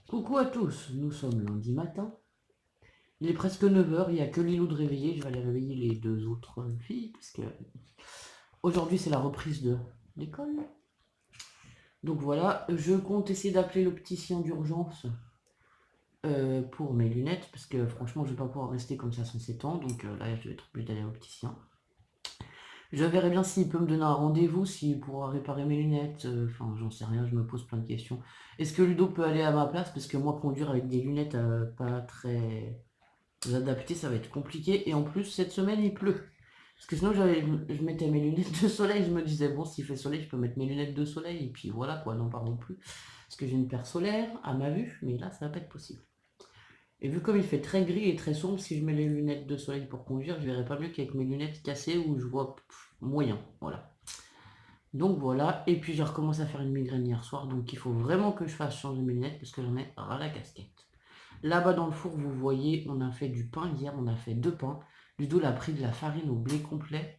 Coucou à tous, nous sommes lundi matin. Il est presque 9 h, il n'y a que Lilou de réveiller. Je vais aller réveiller les deux autres filles parce que aujourd'hui c'est la reprise de l'école. Donc voilà, je compte essayer d'appeler l'opticien d'urgence pour mes lunettes parce que franchement je vais pas pouvoir rester comme ça sans ces temps. Donc là je vais être obligé d'aller à l'opticien. Je verrai bien s'il peut me donner un rendez-vous, s'il pourra réparer mes lunettes. Enfin, j'en sais rien, je me pose plein de questions. Est-ce que Ludo peut aller à ma place? Parce que moi, conduire avec des lunettes pas très adaptées, ça va être compliqué. Et en plus, cette semaine, il pleut. Parce que sinon, je mettais mes lunettes de soleil. Je me disais, bon, s'il fait soleil, je peux mettre mes lunettes de soleil. Et puis voilà, quoi, n'en parlons plus. Parce que j'ai une paire solaire à ma vue, mais là, ça va pas être possible. Et vu comme il fait très gris et très sombre, si je mets les lunettes de soleil pour conduire, je verrai pas mieux qu'avec mes lunettes cassées où je vois moyen. Voilà. Donc voilà, et puis j'ai recommencé à faire une migraine hier soir, donc il faut vraiment que je fasse changer mes lunettes parce que j'en ai ras la casquette. Là-bas dans le four, vous voyez, on a fait du pain hier, on a fait deux pains. Ludo a pris de la farine au blé complet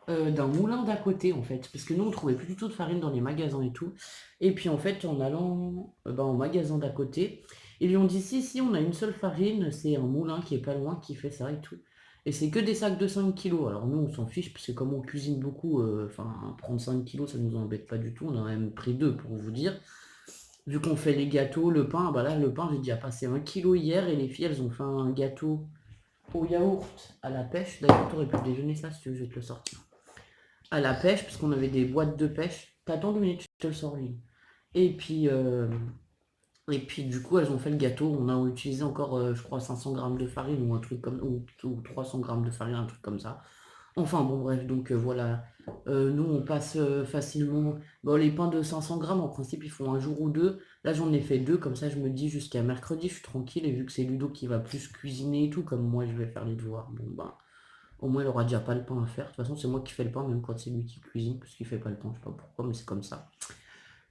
d'un moulin d'à côté en fait, parce que nous on trouvait plus du tout de farine dans les magasins et tout. Et puis en fait, en allant au magasin d'à côté, ils lui ont dit si, on a une seule farine, c'est un moulin qui est pas loin qui fait ça et tout. Et c'est que des sacs de 5 kilos. Alors nous on s'en fiche, parce que comme on cuisine beaucoup, enfin prendre 5 kilos ça nous embête pas du tout, on en a même pris deux pour vous dire. Vu qu'on fait les gâteaux, le pain, bah là le pain j'ai déjà passé 1 kilo hier et les filles elles ont fait un gâteau au yaourt à la pêche. D'ailleurs t'aurais pu déjeuner ça si tu veux, je vais te le sortir à la pêche, parce qu'on avait des boîtes de pêche. T'attends 2 minutes, je te le sors en ligne. Et puis, du coup, elles ont fait le gâteau. On a utilisé encore, je crois, 500 grammes de farine ou un truc comme, ou 300 grammes de farine, un truc comme ça. Enfin, bon, bref, donc voilà. Nous, on passe facilement. Bon, les pains de 500 grammes, en principe, ils font un jour ou deux. Là, j'en ai fait deux, comme ça, je me dis jusqu'à mercredi, je suis tranquille. Et vu que c'est Ludo qui va plus cuisiner et tout, comme moi, je vais faire les devoirs, bon, ben. Au moins, il aura déjà pas le pain à faire. De toute façon, c'est moi qui fais le pain, même quand c'est lui qui cuisine, parce qu'il fait pas le pain. Je sais pas pourquoi, mais c'est comme ça.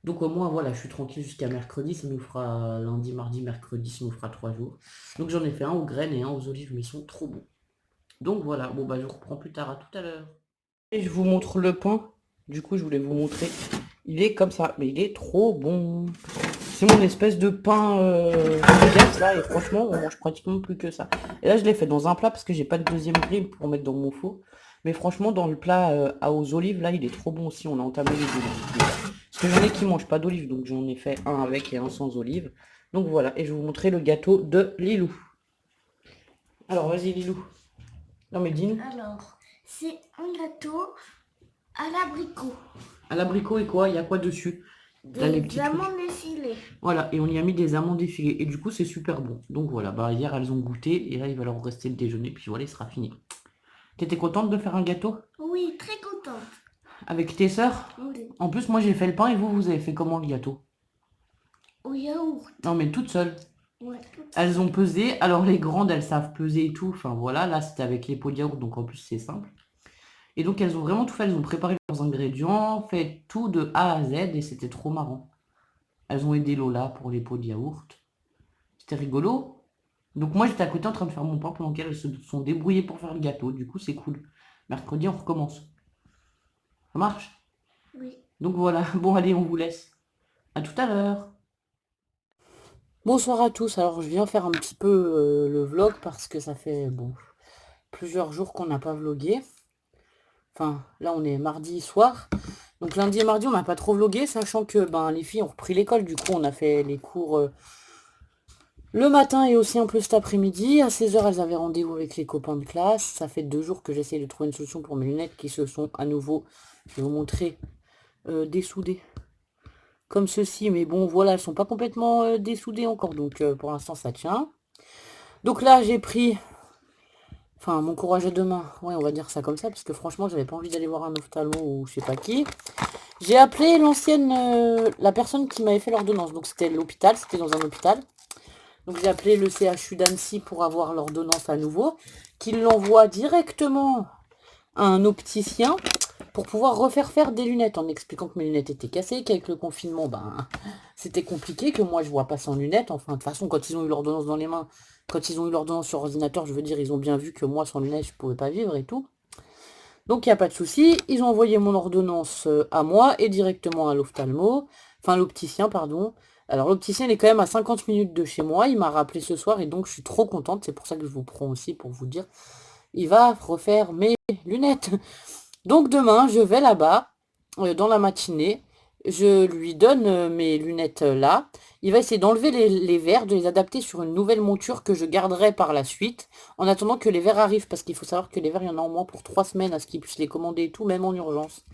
Donc, au moins, voilà, je suis tranquille jusqu'à mercredi. Ça nous fera lundi, mardi, mercredi, ça nous fera 3 jours. Donc, j'en ai fait un aux graines et un aux olives, mais ils sont trop bons. Donc, voilà. Bon, bah, je reprends plus tard. À tout à l'heure. Et je vous montre le pain. Du coup, je voulais vous montrer. Il est comme ça, mais il est trop bon. C'est mon espèce de pain baguette là, et franchement, on mange pratiquement plus que ça. Et là, je l'ai fait dans un plat parce que j'ai pas de deuxième grille pour mettre dans mon four. Mais franchement, dans le plat aux olives, là, il est trop bon aussi. On a entamé les olives. Parce que j'en ai qui mangent pas d'olives, donc j'en ai fait un avec et un sans olives. Donc voilà, et je vais vous montrer le gâteau de Lilou. Alors, vas-y, Lilou. Non, mais dis-nous. Alors, c'est un gâteau à l'abricot. À l'abricot et quoi? Il y a quoi dessus? Là, les petits Des trucs. amandes effilées. Voilà, et on y a mis des amandes effilées. Et du coup, c'est super bon. Donc voilà, bah hier, elles ont goûté. Et là, il va leur rester le déjeuner. Puis voilà, il sera fini. T'étais contente de faire un gâteau? Oui, très contente. Avec tes sœurs? Oui. En plus, moi, j'ai fait le pain et vous, vous avez fait comment le gâteau? Au yaourt. Non, mais toutes seules. Ouais. Elles ont pesé. Alors, les grandes, elles savent peser et tout. Enfin, voilà, là, c'était avec les pots de yaourt. Donc, en plus, c'est simple. Et donc, elles ont vraiment tout fait. Elles ont préparé leurs ingrédients, fait tout de A à Z. Et c'était trop marrant. Elles ont aidé Lola pour les pots de yaourt. C'était rigolo. Donc moi j'étais à côté en train de faire mon pain pendant qu'elles se sont débrouillées pour faire le gâteau. Du coup c'est cool. Mercredi on recommence. Ça marche? Oui. Donc voilà. Bon allez on vous laisse. À tout à l'heure. Bonsoir à tous. Alors je viens faire un petit peu le vlog parce que ça fait bon plusieurs jours qu'on n'a pas vlogué. Enfin là on est mardi soir. Donc lundi et mardi on n'a pas trop vlogué, sachant que ben les filles ont repris l'école. Du coup on a fait les cours le matin et aussi un peu cet après-midi. À 16 h, elles avaient rendez-vous avec les copains de classe. Ça fait 2 jours que j'essaie de trouver une solution pour mes lunettes qui se sont à nouveau, je vais vous montrer, dessoudées. Comme ceci. Mais bon, voilà, elles sont pas complètement dessoudées encore. Donc pour l'instant, ça tient. Donc là, j'ai pris... Enfin, mon courage à deux mains. Ouais, on va dire ça comme ça. Parce que franchement, j'avais pas envie d'aller voir un ophtalmo ou je sais pas qui. J'ai appelé l'ancienne... la personne qui m'avait fait l'ordonnance. Donc c'était l'hôpital. C'était dans un hôpital. Donc j'ai appelé le CHU d'Annecy pour avoir l'ordonnance à nouveau, qu'il l'envoie directement à un opticien pour pouvoir refaire faire des lunettes, en expliquant que mes lunettes étaient cassées, qu'avec le confinement, ben c'était compliqué, que moi je vois pas sans lunettes. Enfin, de toute façon, quand ils ont eu l'ordonnance dans les mains, quand ils ont eu l'ordonnance sur ordinateur, je veux dire, ils ont bien vu que moi sans lunettes, je pouvais pas vivre et tout. Donc il n'y a pas de souci, ils ont envoyé mon ordonnance à moi et directement à l'ophtalmo, enfin l'opticien, pardon. Alors l'opticien il est quand même à 50 minutes de chez moi, il m'a rappelé ce soir et donc je suis trop contente, c'est pour ça que je vous prends aussi pour vous dire, il va refaire mes lunettes. Donc demain je vais là-bas, dans la matinée, je lui donne mes lunettes là, il va essayer d'enlever les verres, de les adapter sur une nouvelle monture que je garderai par la suite, en attendant que les verres arrivent, parce qu'il faut savoir que les verres il y en a au moins pour 3 semaines à ce qu'il puisse les commander et tout, même en urgence.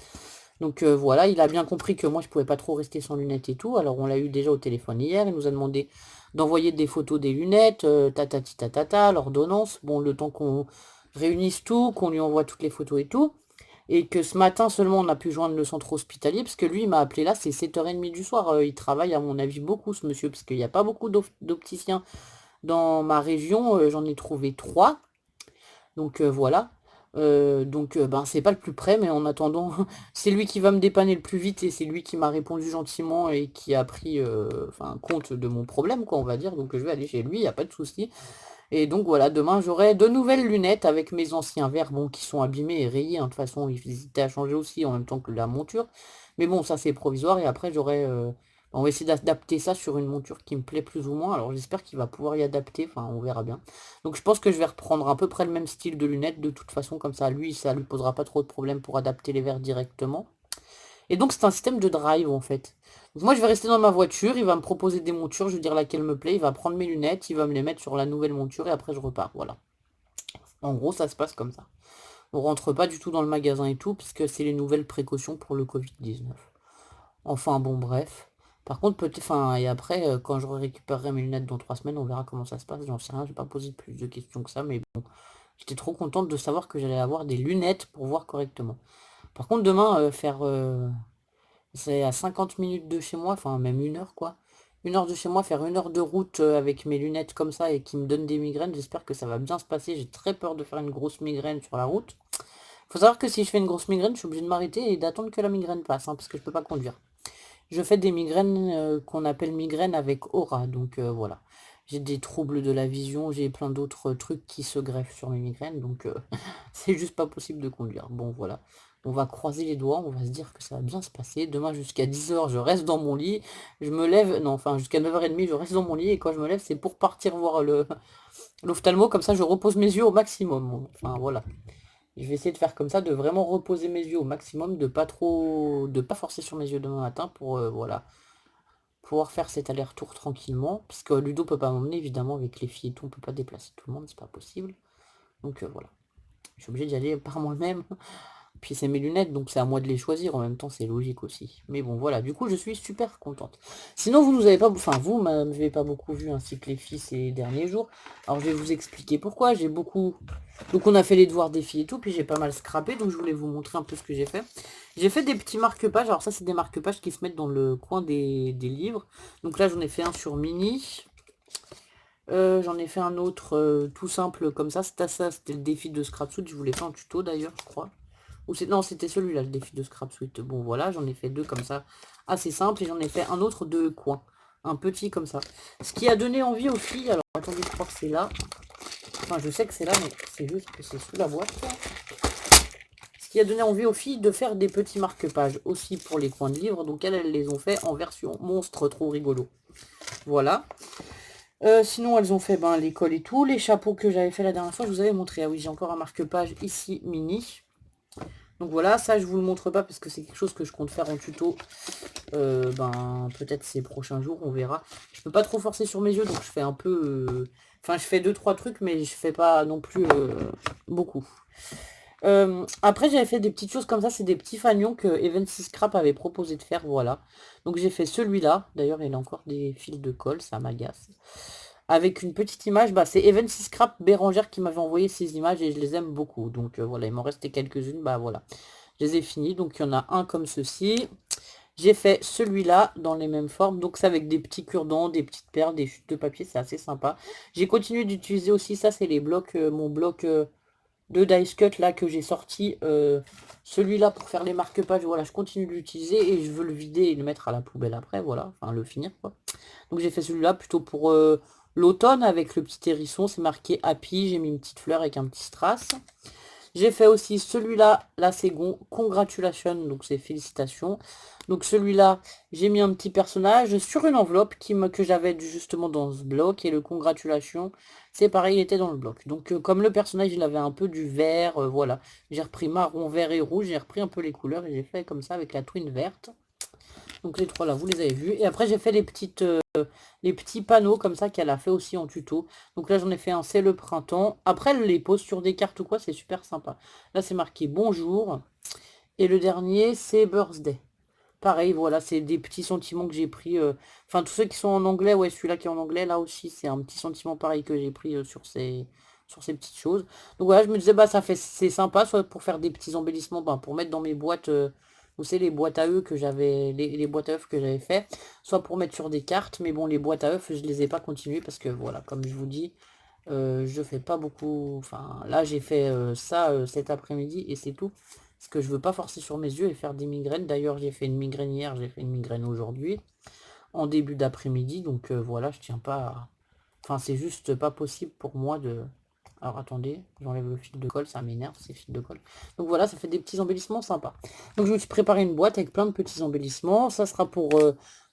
Donc voilà, il a bien compris que moi je pouvais pas trop rester sans lunettes et tout. Alors on l'a eu déjà au téléphone hier, il nous a demandé d'envoyer des photos des lunettes, tatati tatata, l'ordonnance. Bon, le temps qu'on réunisse tout, qu'on lui envoie toutes les photos et tout. Et que ce matin seulement on a pu joindre le centre hospitalier, parce que lui il m'a appelé là, c'est 7h30 du soir. Il travaille à mon avis beaucoup ce monsieur, parce qu'il n'y a pas beaucoup d'opticiens dans ma région, j'en ai trouvé 3. Donc voilà. Ben c'est pas le plus près, mais en attendant, c'est lui qui va me dépanner le plus vite et c'est lui qui m'a répondu gentiment et qui a pris enfin, compte de mon problème, quoi, on va dire. Donc je vais aller chez lui, il n'y a pas de souci. Et donc voilà, demain j'aurai de nouvelles lunettes avec mes anciens verres, bon, qui sont abîmés et rayés, hein. De toute façon, ils hésitaient à changer aussi en même temps que la monture. Mais bon, ça c'est provisoire et après j'aurai on va essayer d'adapter ça sur une monture qui me plaît plus ou moins. Alors j'espère qu'il va pouvoir y adapter, enfin on verra bien. Donc je pense que je vais reprendre à peu près le même style de lunettes de toute façon, comme ça lui, ça lui posera pas trop de problèmes pour adapter les verres directement. Et donc c'est un système de drive en fait. Donc moi je vais rester dans ma voiture, il va me proposer des montures, je vais dire laquelle me plaît, il va prendre mes lunettes, il va me les mettre sur la nouvelle monture et après je repars, voilà. En gros ça se passe comme ça. On rentre pas du tout dans le magasin et tout, puisque c'est les nouvelles précautions pour le Covid-19. Enfin bon bref. Par contre, peut-être, enfin, et après, quand je récupérerai mes lunettes dans 3 semaines, on verra comment ça se passe. J'en sais rien, je vais pas poser plus de questions que ça, mais bon, j'étais trop contente de savoir que j'allais avoir des lunettes pour voir correctement. Par contre, demain, c'est à 50 minutes de chez moi, enfin même 1 heure quoi. 1 heure de chez moi, faire 1 heure de route avec mes lunettes comme ça et qui me donne des migraines. J'espère que ça va bien se passer. J'ai très peur de faire une grosse migraine sur la route. Faut savoir que si je fais une grosse migraine, je suis obligé de m'arrêter et d'attendre que la migraine passe, hein, parce que je peux pas conduire. Je fais des migraines qu'on appelle migraines avec aura, donc voilà. J'ai des troubles de la vision, j'ai plein d'autres trucs qui se greffent sur mes migraines, donc c'est juste pas possible de conduire. Bon voilà, on va croiser les doigts, on va se dire que ça va bien se passer. Demain jusqu'à 10h, je reste dans mon lit, je me lève, non enfin jusqu'à 9h30, je reste dans mon lit, et quand je me lève, c'est pour partir voir l'ophtalmo, comme ça je repose mes yeux au maximum. Enfin voilà. Je vais essayer de faire comme ça, de vraiment reposer mes yeux au maximum, de pas forcer sur mes yeux demain matin pour voilà, pouvoir faire cet aller-retour tranquillement. Parce que Ludo peut pas m'emmener évidemment avec les filles et tout, on peut pas déplacer tout le monde, c'est pas possible. Donc voilà. Je suis obligé d'y aller par moi-même. Puis c'est mes lunettes, donc c'est à moi de les choisir. En même temps, c'est logique aussi. Mais bon, voilà. Du coup, je suis super contente. Sinon, vous nous avez pas, enfin vous m'avez pas beaucoup vu ainsi que les filles ces derniers jours. Alors je vais vous expliquer pourquoi. J'ai beaucoup, donc on a fait les devoirs des filles et tout, puis j'ai pas mal scrappé. Donc je voulais vous montrer un peu ce que j'ai fait. J'ai fait des petits marque-pages. Alors ça, c'est des marque-pages qui se mettent dans le coin des livres. Donc là, j'en ai fait un sur Mini. J'en ai fait un autre tout simple comme ça. C'était ça, c'était le défi de Scrapsuit. Je vous l'ai fait en tuto d'ailleurs, je crois. Ou non, c'était celui-là, le défi de Scrapsuit. Bon, voilà, j'en ai fait 2 comme ça, assez simple. Et j'en ai fait un autre de coin. Un petit comme ça. Ce qui a donné envie aux filles. Alors, attendez, je crois que c'est là. Enfin, je sais que c'est là, mais c'est juste que c'est sous la boîte. Ce qui a donné envie aux filles de faire des petits marque-pages aussi pour les coins de livres. Donc, elles les ont fait en version monstre, trop rigolo. Voilà. Sinon, elles ont fait l'école et tout. Les chapeaux que j'avais fait la dernière fois, je vous avais montré. Ah oui, j'ai encore un marque-page ici, mini. Donc voilà, ça, je vous le montre pas parce que c'est quelque chose que je compte faire en tuto. Peut-être ces prochains jours, on verra. Je peux pas trop forcer sur mes yeux, donc je fais un peu... Enfin, je fais 2-3 trucs, mais je fais pas non plus beaucoup. Après, j'avais fait des petites choses comme ça. C'est des petits fanions que Evan6 Scrap avait proposé de faire, voilà. Donc j'ai fait celui-là. D'ailleurs, il a encore des fils de colle, ça m'agace. Avec une petite image, c'est Evan6 Scrap Bérangère qui m'avait envoyé ces images et je les aime beaucoup. Donc voilà, il m'en restait quelques-unes, voilà. Je les ai finies, donc il y en a un comme ceci. J'ai fait celui-là dans les mêmes formes, donc c'est avec des petits cure-dents, des petites perles, des chutes de papier, c'est assez sympa. J'ai continué d'utiliser aussi, ça c'est les blocs, mon bloc de Dice Cut là que j'ai sorti. Celui-là pour faire les marque-pages, voilà, je continue de l'utiliser et je veux le vider et le mettre à la poubelle après, voilà, enfin le finir quoi. Donc j'ai fait celui-là plutôt pour l'automne avec le petit hérisson, c'est marqué Happy, j'ai mis une petite fleur avec un petit strass. J'ai fait aussi celui-là, là c'est congratulations, donc c'est félicitations. Donc celui-là, j'ai mis un petit personnage sur une enveloppe que j'avais justement dans ce bloc, et le congratulations, c'est pareil, il était dans le bloc. Donc comme le personnage, il avait un peu du vert, voilà. J'ai repris marron, vert et rouge, j'ai repris un peu les couleurs et j'ai fait comme ça avec la twin verte. Donc les trois là, vous les avez vus. Et après j'ai fait les petits panneaux comme ça qu'elle a fait aussi en tuto. Donc là j'en ai fait un, c'est le printemps. Après elle les pose sur des cartes ou quoi, c'est super sympa. Là c'est marqué bonjour. Et le dernier c'est birthday. Pareil, voilà, c'est des petits sentiments que j'ai pris. Enfin, tous ceux qui sont en anglais, ouais, celui-là qui est en anglais, là aussi, c'est un petit sentiment pareil que j'ai pris sur ces petites choses. Donc voilà, je me disais, bah, c'est sympa, soit pour faire des petits embellissements, bah, pour mettre dans mes boîtes, vous savez, les boîtes à œufs que j'avais, les boîtes à œufs que j'avais fait, soit pour mettre sur des cartes, mais bon, les boîtes à œufs, je les ai pas continuées parce que, voilà, comme je vous dis, je fais pas beaucoup. Enfin, là, j'ai fait ça cet après-midi et c'est tout. Parce que je veux pas forcer sur mes yeux et faire des migraines. D'ailleurs, j'ai fait une migraine hier, j'ai fait une migraine aujourd'hui, en début d'après-midi. Donc voilà, je tiens pas à... Enfin, c'est juste pas possible pour moi de... Alors attendez, j'enlève le fil de colle, ça m'énerve ces fils de colle. Donc voilà, ça fait des petits embellissements sympas. Donc je me suis préparé une boîte avec plein de petits embellissements. Ça sera pour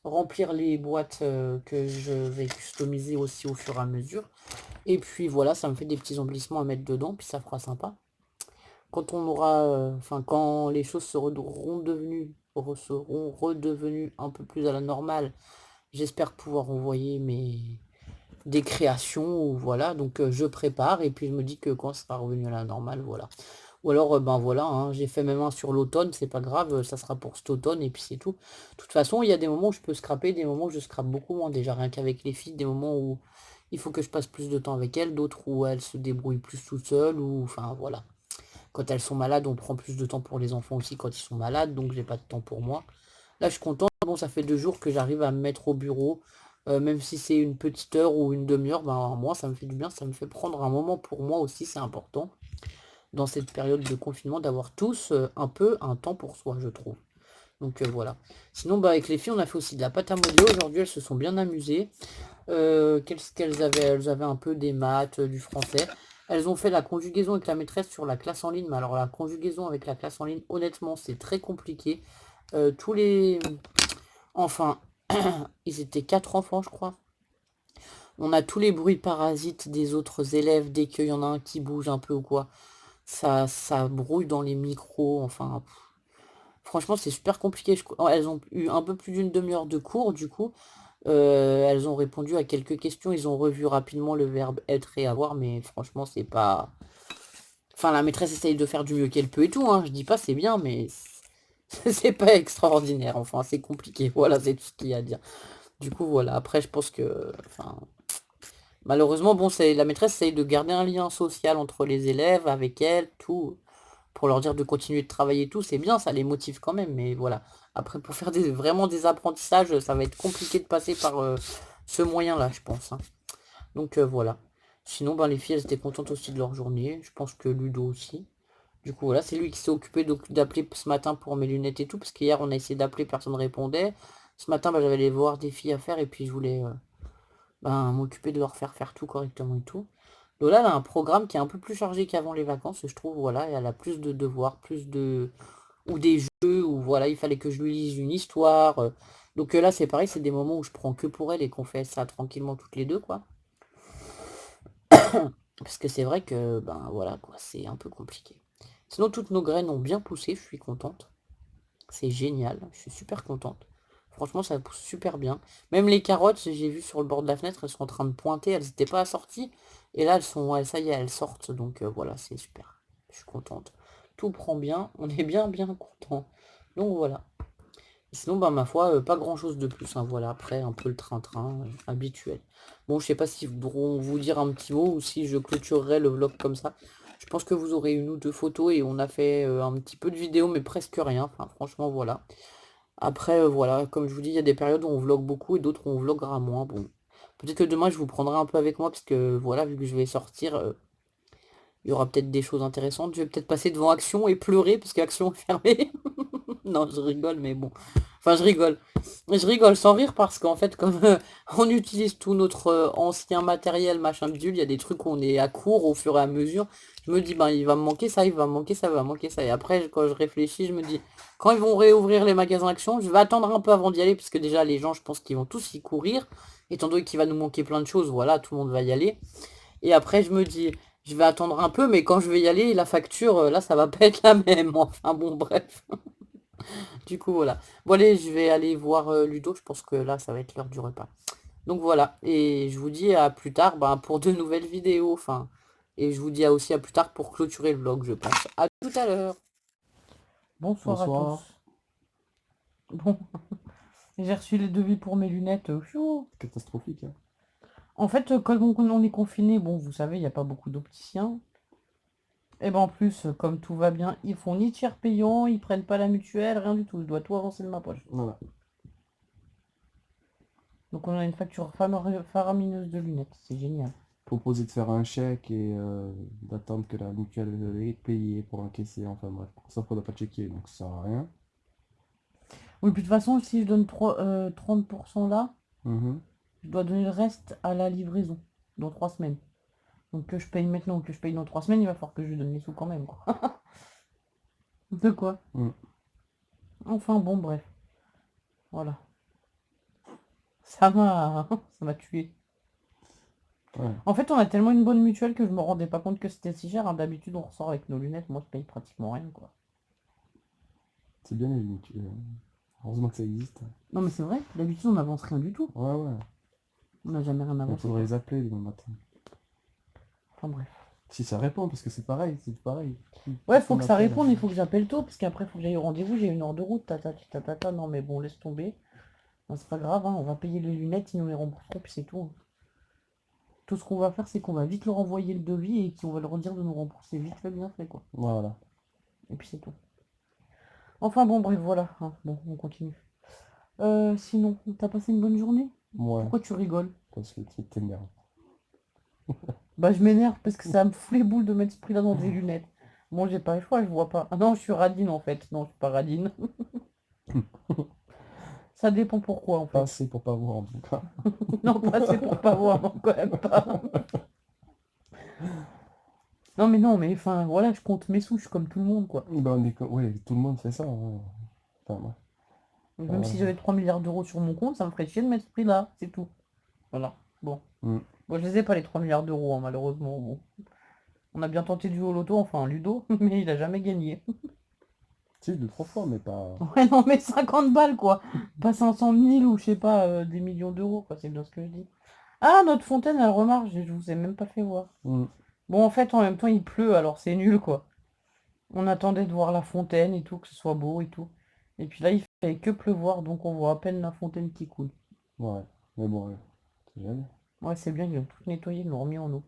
remplir les boîtes que je vais customiser aussi au fur et à mesure. Et puis voilà, ça me fait des petits embellissements à mettre dedans, puis ça fera sympa. Quand on aura, enfin quand les choses seront redevenues un peu plus à la normale, j'espère pouvoir envoyer des créations, ou voilà, donc je prépare et puis je me dis que quand ça sera revenu à la normale, voilà. Ou alors, ben voilà, hein, j'ai fait même un sur l'automne, c'est pas grave, ça sera pour cet automne et puis c'est tout. De toute façon, il y a des moments où je peux scraper, des moments où je scrape beaucoup moins, déjà rien qu'avec les filles, des moments où il faut que je passe plus de temps avec elles, d'autres où elles se débrouillent plus toutes seules, ou enfin voilà. Quand elles sont malades, on prend plus de temps pour les enfants aussi quand ils sont malades, donc j'ai pas de temps pour moi. Là, je suis content. Bon, ça fait 2 jours que j'arrive à me mettre au bureau, même si c'est une petite heure ou une demi-heure, ben moi, ça me fait du bien, ça me fait prendre un moment pour moi aussi, c'est important, dans cette période de confinement, d'avoir tous un peu un temps pour soi, je trouve. Donc voilà. Sinon, bah, avec les filles, on a fait aussi de la pâte à modeler. Aujourd'hui, elles se sont bien amusées. Qu'est-ce qu'elles avaient? Elles avaient un peu des maths, du français. Elles ont fait la conjugaison avec la maîtresse sur la classe en ligne. Mais alors la conjugaison avec la classe en ligne, honnêtement, c'est très compliqué. Tous les... Enfin, ils étaient 4 enfants, je crois. On a tous les bruits parasites des autres élèves dès qu'il y en a un qui bouge un peu ou quoi. Ça brouille dans les micros. Enfin, franchement, c'est super compliqué. Elles ont eu un peu plus d'une demi-heure de cours, du coup. Elles ont répondu à quelques questions. Ils ont revu rapidement le verbe être et avoir, mais franchement, c'est pas... Enfin, la maîtresse essaye de faire du mieux qu'elle peut et tout, hein. Je dis pas c'est bien, mais c'est pas extraordinaire. Enfin, c'est compliqué. Voilà, c'est tout ce qu'il y a à dire. Du coup, voilà. Après, je pense que... Enfin, malheureusement, bon, la maîtresse essaye de garder un lien social entre les élèves, avec elle, tout, pour leur dire de continuer de travailler et tout. C'est bien, ça les motive quand même, mais voilà. Après, pour faire vraiment des apprentissages, ça va être compliqué de passer par ce moyen-là, je pense, hein. Donc voilà. Sinon, ben, les filles, elles étaient contentes aussi de leur journée. Je pense que Ludo aussi. Du coup, voilà, c'est lui qui s'est occupé d'appeler ce matin pour mes lunettes et tout, parce qu'hier, on a essayé d'appeler, personne ne répondait. Ce matin, ben, j'avais les devoirs des filles à faire, et puis je voulais ben, m'occuper de leur faire tout correctement et tout. Lola, elle a un programme qui est un peu plus chargé qu'avant les vacances, je trouve, voilà, et elle a plus de devoirs, plus de... ou des jeux, ou voilà, il fallait que je lui lise une histoire. Donc là, c'est pareil, c'est des moments où je prends que pour elle et qu'on fait ça tranquillement toutes les deux, quoi. Parce que c'est vrai que, ben voilà, quoi, c'est un peu compliqué. Sinon, toutes nos graines ont bien poussé, je suis contente. C'est génial, je suis super contente. Franchement, ça pousse super bien. Même les carottes, j'ai vu sur le bord de la fenêtre, elles sont en train de pointer, elles n'étaient pas assorties. Et là, ça y est, elles sortent. Donc voilà, c'est super. Je suis contente. Tout prend bien, on est bien, bien content. Donc voilà. Sinon, bah, ma foi, pas grand-chose de plus, hein. Voilà, après, un peu le train-train habituel. Bon, je sais pas si voudront vous dire un petit mot ou si je clôturerai le vlog comme ça. Je pense que vous aurez une ou deux photos et on a fait un petit peu de vidéo, mais presque rien. Enfin, franchement, voilà. Après, voilà, comme je vous dis, il y a des périodes où on vlog beaucoup et d'autres où on vloggera moins. Bon, peut-être que demain, je vous prendrai un peu avec moi parce que, voilà, vu que je vais sortir, il y aura peut-être des choses intéressantes. Je vais peut-être passer devant Action et pleurer parce qu'Action est fermée. Non, je rigole, mais bon. Enfin, je rigole. Je rigole sans rire parce qu'en fait, comme on utilise tout notre ancien matériel, machin bidule, il y a des trucs où on est à court au fur et à mesure. Je me dis, ben, il va me manquer ça, il va me manquer ça, il va me manquer ça. Et après, quand je réfléchis, je me dis, quand ils vont réouvrir les magasins Action, je vais attendre un peu avant d'y aller, parce que déjà, les gens, je pense qu'ils vont tous y courir. Étant donné qu'il va nous manquer plein de choses, voilà, tout le monde va y aller. Et après, je me dis, je vais attendre un peu, mais quand je vais y aller, la facture, là, ça va pas être la même. Enfin, bon, bref. Du coup, voilà. Bon, allez, je vais aller voir Ludo. Je pense que là, ça va être l'heure du repas. Donc voilà. Et je vous dis à plus tard ben, pour de nouvelles vidéos. Enfin, et je vous dis aussi à plus tard pour clôturer le vlog, je pense. À tout à l'heure. Bonsoir à Bonsoir. tous. Bon, j'ai reçu les devis pour mes lunettes. Pfiou. Catastrophique, hein. En fait, quand on est confiné, bon, vous savez, il n'y a pas beaucoup d'opticiens. Et ben en plus, comme tout va bien, ils font ni tiers payant, ils prennent pas la mutuelle, rien du tout. Je dois tout avancer de ma poche. Voilà. Donc on a une facture faramineuse de lunettes. C'est génial. Proposer de faire un chèque et d'attendre que la mutuelle ait payé pour encaisser, enfin bref. Sauf qu'on n'a pas checké, donc ça sert à rien. Oui, puis de toute façon, si je donne 30% là, Mhm. je dois donner le reste à la livraison dans 3 semaines. Donc que je paye maintenant ou que je paye dans 3 semaines, il va falloir que je lui donne les sous quand même, quoi. De quoi? Mm. Enfin bon, bref. Voilà. Ça m'a tué. Ouais. En fait, on a tellement une bonne mutuelle que je me rendais pas compte que c'était si cher, hein. D'habitude, on ressort avec nos lunettes. Moi, je paye pratiquement rien, quoi. C'est bien les mutuelles. Heureusement que ça existe. Non, mais c'est vrai. D'habitude, on n'avance rien du tout. Ouais, ouais. On n'a jamais rien Il avancé, faudrait quoi. les appeler demain matin. Enfin bref. Si ça répond, parce que c'est pareil, c'est pareil. Ouais, Plus faut on que ça appelle, réponde, il faut que j'appelle tôt, parce qu'après, faut que j'aille au rendez-vous. J'ai 1 heure de route. Non, mais bon, laisse tomber. Non, c'est pas grave, hein, on va payer les lunettes, ils nous les rembourseront, puis c'est tout, hein. Tout ce qu'on va faire, c'est qu'on va vite leur envoyer le devis et qu'on va leur dire de nous rembourser vite fait, bien fait, quoi. Voilà. Et puis c'est tout. Enfin bon, bref, voilà, hein. Bon, on continue. Sinon, t'as passé une bonne journée? Ouais, Pourquoi tu rigoles? parce que tu t'énerves. Bah, je m'énerve parce que ça me fout les boules de mettre ce prix-là dans des lunettes. Bon, j'ai pas le choix, je vois pas. Ah non, je suis radine en fait. Non, je suis pas radine. Ça dépend pourquoi en Pas fait. assez pour pas voir en tout cas. Non, pas assez pour pas voir, non, quand même pas. Non, mais enfin, voilà, je compte mes sous, je suis comme tout le monde, quoi. Ben, ouais, tout le monde fait ça, hein. Enfin, ouais. Donc, même si Voilà. j'avais 3 milliards d'euros sur mon compte, ça me ferait chier de mettre ce prix-là, c'est tout. Voilà. Bon. Mm. Bon, je les ai pas les 3 milliards d'euros, hein, malheureusement. Bon. On a bien tenté de jouer au loto, enfin Ludo, mais il a jamais gagné. Si, 2, 3 fois, mais pas. Ouais, non, mais 50 balles, quoi. Pas 500 000 ou je sais pas, des millions d'euros, quoi, c'est bien ce que je dis. Ah, notre fontaine, elle remarche, je vous ai même pas fait voir. Mm. Bon, en fait, en même temps, il pleut, alors c'est nul, quoi. On attendait de voir la fontaine et tout, que ce soit beau et tout. Et puis là, il fait que pleuvoir, donc on voit à peine la fontaine qui coule. Ouais, mais bon, ouais, c'est jamais. Ouais, c'est bien, ils l'ont tout nettoyé, ils l'ont remis en eau.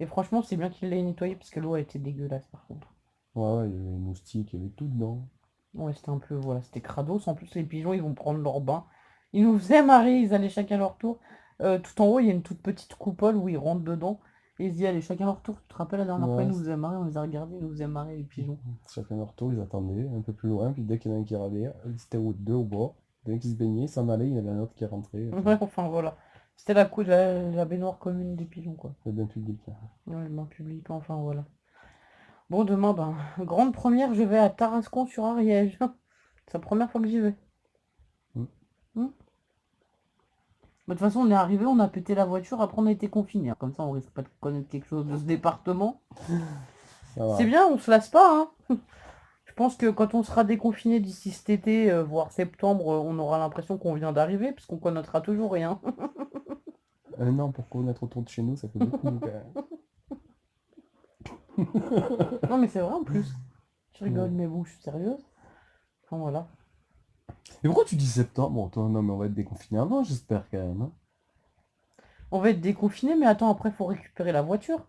Et franchement, c'est bien qu'il l'ait nettoyé parce que l'eau a été dégueulasse par contre. Ouais, ouais, il y avait les moustiques, il y avait tout dedans. Ouais, c'était un peu, voilà, c'était crados. En plus, les pigeons, ils vont prendre leur bain. Ils nous faisaient marrer, ils allaient chacun leur tour. Tout en haut, il y a une toute petite coupole où ils rentrent dedans. Et ils y allaient chacun leur tour. Tu te rappelles la dernière fois, ils Ouais, nous faisaient marrer, on les a regardés, ils nous faisaient marrer, les pigeons. chacun leur tour, ils attendaient un peu plus loin, puis dès qu'il y en a un qui râlait, ils étaient deux au bord. Dès qu'ils se baignaient, ils s'en allaient, il y en avait un autre qui rentrait. Enfin, Ouais, enfin voilà. C'était la baignoire commune des pigeons, quoi. c'est bien public, hein. Ouais, le bain public, enfin voilà. Bon, demain, ben, grande première, je vais à Tarascon sur Ariège. C'est la première fois que j'y vais. Mm. Hmm. Bah, de toute façon, on est arrivé, on a pété la voiture, après on a été confinés, hein. Comme ça, on risque pas de connaître quelque chose de ce département. Ça C'est va. bien, on se lasse pas, hein. Je pense que quand on sera déconfiné d'ici cet été, voire septembre, on aura l'impression qu'on vient d'arriver, parce qu'on connaîtra toujours rien. Un an pour connaître autour de chez nous, ça fait beaucoup quand même. Non, mais c'est vrai en plus. Je rigole, Ouais. mais bon, je suis sérieuse. Enfin voilà. Et pourquoi tu dis septembre? Bon, toi, non, mais on va être déconfiné avant, j'espère quand même, hein. On va être déconfiné, mais attends, après, faut récupérer la voiture.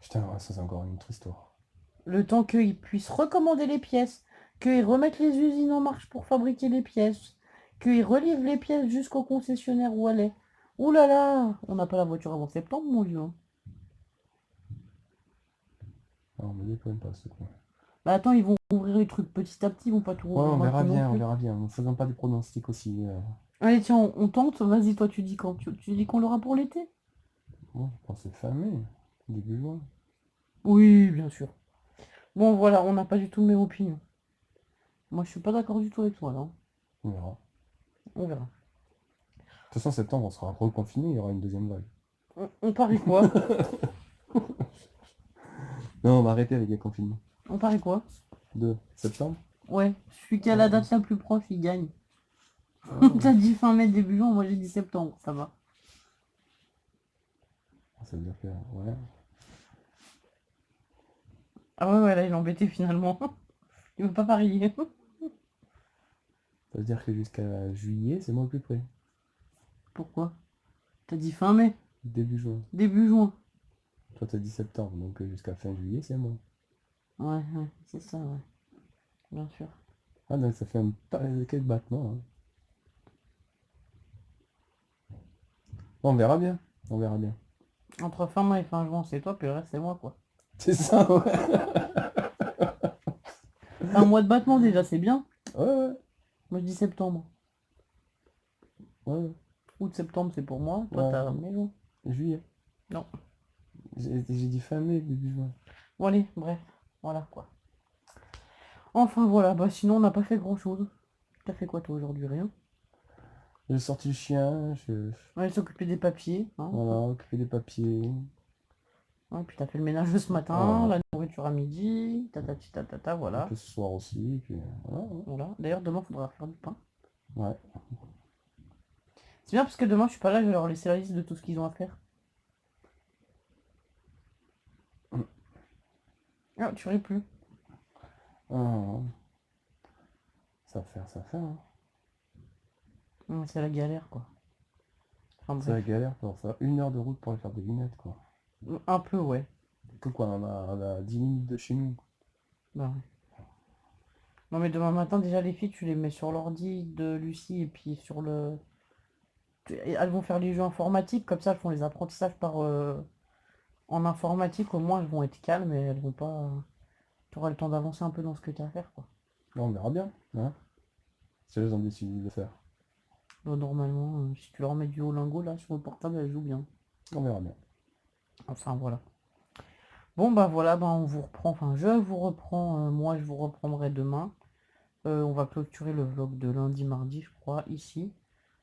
Putain, ouais, ça c'est encore une autre histoire. Le temps qu'ils puissent recommander les pièces, qu'ils remettent les usines en marche pour fabriquer les pièces, qu'ils relivrent les pièces jusqu'au concessionnaire où elle est. Ouh là là, on n'a pas la voiture avant septembre, mon vieux, hein. Non, me déconne pas, ce coup. Bah attends, ils vont ouvrir les trucs petit à petit, ils vont pas tout Ouais, ouvrir on d'un verra coup non bien, on plus. verra bien. Ne faisons pas des pronostics aussi. Allez, tiens, on tente. Vas-y, toi, tu dis quand? Tu dis qu'on l'aura pour l'été? Bon, je pense que c'est fin mai, début juin. Oui, bien sûr. Bon, voilà, on n'a pas du tout le même opinion. Moi, je suis pas d'accord du tout avec toi, là. On verra. On verra. De toute façon, septembre, on sera reconfiné, il y aura une deuxième vague. On parie quoi? Non, on va arrêter avec les confinements. On parie quoi? 2 septembre? Ouais, celui qui a la date la plus proche, il gagne. Ouais, T'as dit fin mai, début juin, moi j'ai dit septembre, ça va. ça veut dire que, ouais. Ah ouais, ouais, là, il est embêté finalement. Il veut pas parier. Ça veut dire que jusqu'à juillet, c'est moi le plus près. Pourquoi? T'as dit fin mai, Début juin. début juin. Toi, t'as dit septembre, donc jusqu'à fin juillet, c'est moi. Ouais, ouais, c'est ça, ouais. Bien sûr. Ah, donc ça fait un paquet de battements. Hein. Bon, on verra bien. On verra bien. Entre fin mai et fin juin, c'est toi, puis le reste, c'est moi, quoi. C'est ça, ouais. T'as un mois de battement déjà, c'est bien. Ouais, ouais. Moi je dis septembre. Ouais, Août, septembre, c'est pour moi. Toi, ouais. t'as mai, juin. Juillet. Non. J'ai dit fin mai, début juin. Bon, allez, bref. Voilà, quoi. Enfin, voilà. Bah, sinon, on n'a pas fait grand-chose. T'as fait quoi, toi, aujourd'hui? Rien. J'ai sorti le chien, On allait s'occuper des papiers, hein. voilà, occupé des papiers. Ouais, puis t'as fait le ménage ce matin, Voilà. la nourriture à midi, tatati tatata, Un voilà. peu ce soir aussi, puis voilà. Voilà. D'ailleurs, demain, faudra faire du pain. Ouais. C'est bien parce que demain, je suis pas là, je vais leur laisser la liste de tout ce qu'ils ont à faire. Ah, tu ris plus. Ah, ça va faire, ça va faire. Hein. C'est la galère, quoi. Enfin, C'est la bref. galère pour faire 1 heure de route pour aller faire des lunettes, quoi. Un peu, ouais. Que quoi, on a 10 minutes de chez nous. Bah, ouais. Non, mais demain matin, déjà, les filles, tu les mets sur l'ordi de Lucie et puis sur le... Elles vont faire les jeux informatiques, comme ça, elles font les apprentissages par... En informatique, au moins, elles vont être calmes et elles vont pas... Tu auras le temps d'avancer un peu dans ce que tu as à faire, quoi. Là, on verra bien, hein. Si elles ont décidé de le faire. Bon, normalement, si tu leur mets du Olingo, là, sur le portable, elles jouent bien. On verra bien. Enfin, voilà. Bon, bah voilà, bah, on vous reprend, enfin, je vous reprends, moi, je vous reprendrai demain. On va clôturer le vlog de lundi, mardi, je crois, ici.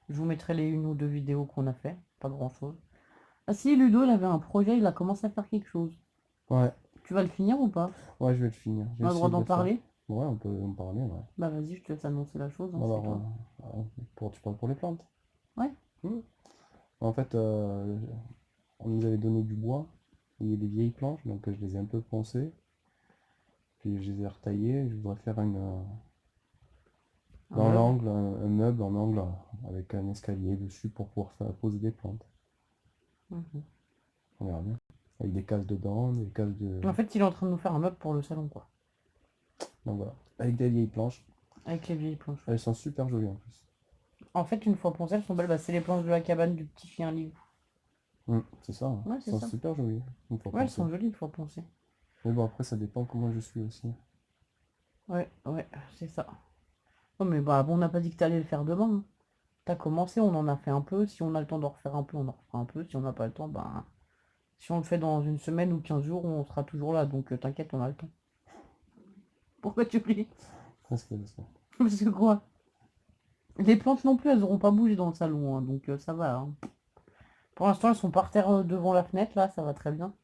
Je vous mettrai les 1 ou 2 vidéos qu'on a fait, pas grand-chose. Ah si, Ludo, il avait un projet, il a commencé à faire quelque chose. Ouais, Tu vas le finir ou pas? ouais, je vais le finir. Je On vais a le droit essayer de d'en le faire. parler? Ouais, on peut en parler, ouais. Bah vas-y, je te laisse annoncer la chose, hein, c'est Alors, toi. tu parles pour les plantes. Ouais. En fait, on nous avait donné du bois. Il y a des vieilles planches, donc je les ai un peu poncées. Puis je les ai retaillées. Je voudrais faire Un dans meuble. l'angle, un meuble en angle avec un escalier dessus pour pouvoir poser des plantes. Mhm. On verra bien. Avec des cases dedans, des cases de... En fait, il est en train de nous faire un meuble pour le salon, quoi. Donc voilà. Avec des vieilles planches. Avec les vieilles planches. Elles sont super jolies en plus. En fait, une fois poncées, elles sont belles. Bah, c'est les planches de la cabane du petit chien livre. C'est ça. Hein. Ouais, Elles c'est sont ça. super jolies. Une fois Ouais, elles pensées. sont jolies une fois poncées. Mais bon, après, ça dépend comment je suis aussi. Ouais, ouais, c'est ça. Oh, mais bah, bon, on n'a pas dit que t'allais le faire demain, hein. T'as commencé, on en a fait un peu. Si on a le temps d'en refaire un peu, on en refera un peu. Si on n'a pas le temps, bah, si on le fait dans une semaine ou 15 jours, on sera toujours là. Donc, t'inquiète, on a le temps. Pourquoi tu ris? Presque ça. Parce que quoi? Les plantes non plus, elles auront pas bougé dans le salon, hein, donc ça va, hein. Pour l'instant, elles sont par terre devant la fenêtre, là, ça va très bien.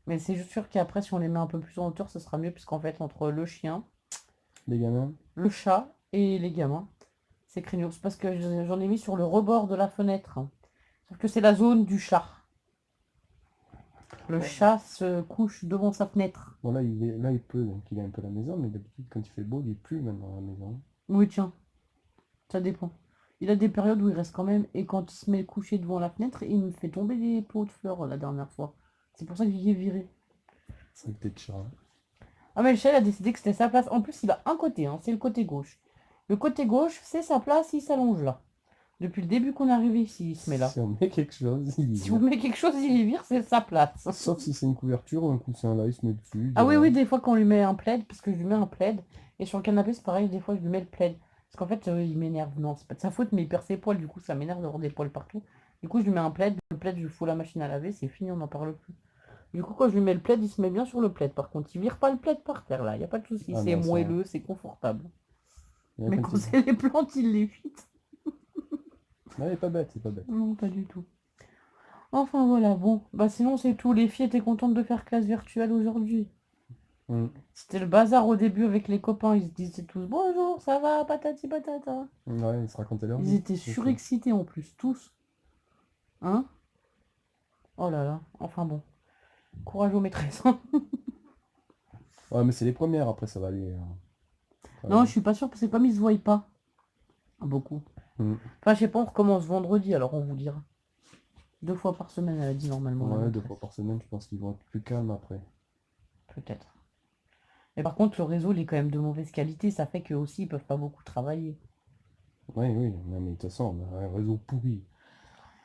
Mais c'est juste sûr qu'après, si on les met un peu plus en hauteur, ce sera mieux, puisqu'en fait, entre le chien, Les gamins? le chat et les gamins, c'est craignos. Parce que j'en ai mis sur le rebord de la fenêtre, hein. Sauf que c'est la zone du chat. Le chat se couche devant sa fenêtre. Bon, là, il pleut, donc il est un peu à la maison, mais d'habitude, quand il fait beau, il pleut maintenant à la maison. Oui, tiens, ça dépend. Il a des périodes où il reste quand même, et quand il se met couché devant la fenêtre, il me fait tomber des pots de fleurs la dernière fois. C'est pour ça que j'y ai viré. C'est peut-être chat. Hein. Ah mais le chat il a décidé que c'était sa place. En plus, il a un côté, hein, c'est le côté gauche. Le côté gauche, c'est sa place, il s'allonge là. Depuis le début qu'on est arrivé ici, il se met là. Si on met quelque chose, il y Si on vire. met quelque chose, il y vire, c'est sa place. Sauf si c'est une couverture ou un coussin là, il se met dessus. il Ah oui, dira, oui, des fois quand on lui met un plaid, parce que je lui mets un plaid, et sur le canapé, c'est pareil, des fois je lui mets le plaid. Parce qu'en fait, il m'énerve. Non, c'est pas de sa faute, mais il perd ses poils, du coup, ça m'énerve d'avoir des poils partout. Du coup, je lui mets un plaid, le plaid, je lui fous la machine à laver, c'est fini, on n'en parle plus. Du coup, quand je lui mets le plaid, il se met bien sur le plaid. Par contre, il vire pas le plaid par terre, là, il n'y a pas de souci. Ah C'est non, ça va. moelleux, c'est confortable. Et Mais quand quand il- c'est les plantes, il les vite. Non, il est pas bête, il est pas bête. Non, pas du tout. Enfin, voilà, bon. Bah sinon, c'est tout. Les filles étaient contentes de faire classe virtuelle aujourd'hui. Mm. C'était le bazar au début avec les copains. Ils se disaient tous bonjour, ça va, patati patata. Ouais, il se racontait leur Ils vie. étaient c'est ça. surexcités en plus, tous. Hein? Oh là là. Enfin bon. Courage aux maîtresses. Ouais, mais c'est les premières, après ça va aller. Ça va Non, aller. je suis pas sûre parce que comme ils se voient pas beaucoup. Mm. Enfin, je sais pas, on recommence vendredi, alors on vous dira. 2 fois par semaine, elle a dit normalement. la Ouais, 2 maîtresse. fois par semaine, je pense qu'ils vont être plus calmes après. Peut-être. Mais par contre, le réseau, il est quand même de mauvaise qualité. Ça fait qu'eux aussi, ils peuvent pas beaucoup travailler. Oui, oui, non, mais de toute façon, on a un réseau pourri.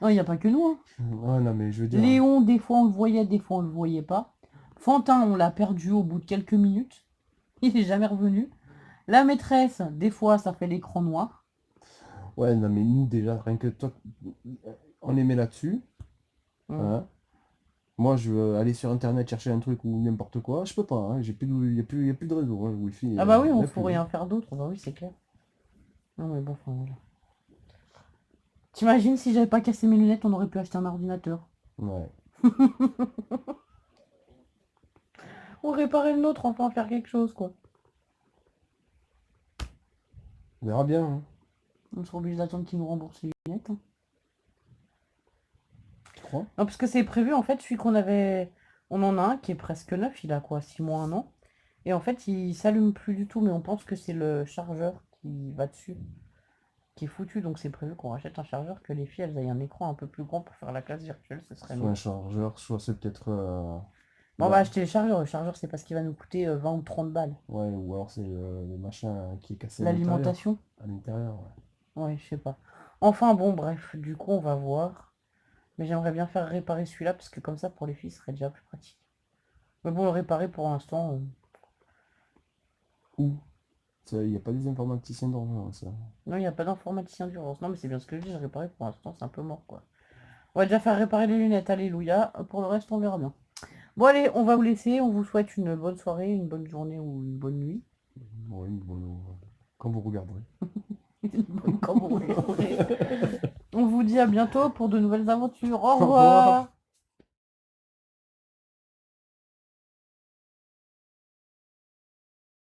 Non, il n'y a pas que nous, hein. Ouais, non, mais je veux dire. Léon, des fois on le voyait, des fois on le voyait pas. Fantin, on l'a perdu au bout de quelques minutes. Il est jamais revenu. La maîtresse, des fois ça fait l'écran noir. Ouais, non, mais nous, déjà, rien que toi, on les met là-dessus. Mm. Hein. Moi, je veux aller sur Internet chercher un truc ou n'importe quoi. Je peux pas, hein. J'ai plus de, y a plus de réseau. Hein. Le Wi-Fi, Ah bah oui, y on a faut plus, hein. rien faire d'autre. Bah oui, c'est clair. Non mais bon, enfin, voilà. T'imagines si j'avais pas cassé mes lunettes, on aurait pu acheter un ordinateur. Ouais. Ou réparer le nôtre, enfin faire quelque chose, quoi. On verra bien. Hein. On sera obligé d'attendre qu'ils nous remboursent les lunettes, hein. Tu crois? Non, parce que c'est prévu, en fait, celui qu'on avait... On en a un qui est presque neuf, il a quoi, 6 mois, 1 an. Et en fait, il s'allume plus du tout, mais on pense que c'est le chargeur qui va dessus, qui est foutu. Donc c'est prévu qu'on rachète un chargeur, que les filles, elles aient un écran un peu plus grand pour faire la classe virtuelle, ce serait Soit mieux. un chargeur, soit c'est peut-être. Bon, on Ouais. va acheter le chargeur. Le chargeur, c'est parce qu'il va nous coûter 20 ou 30 balles. Ouais, ou alors c'est le machin qui est cassé à l'intérieur. L'alimentation? À l'intérieur, ouais. Ouais, je sais pas. Enfin bon, bref, du coup, on va voir. Mais j'aimerais bien faire réparer celui-là, parce que comme ça, pour les filles, ce serait déjà plus pratique. Mais bon, le réparer pour l'instant... Ou, il n'y a pas des informaticiens d'urgence. Ça. Non, il n'y a pas d'informaticien d'urgence. Non, mais c'est bien ce que je dis, réparer pour l'instant, c'est un peu mort, quoi. On va déjà faire réparer les lunettes, alléluia. Pour le reste, on verra bien. Bon, allez, on va vous laisser. On vous souhaite une bonne soirée, une bonne journée ou une bonne nuit. Ouais, bon, quand vous regarderez. Comme vous voulez. On vous dit à bientôt pour de nouvelles aventures. Au Au revoir. revoir.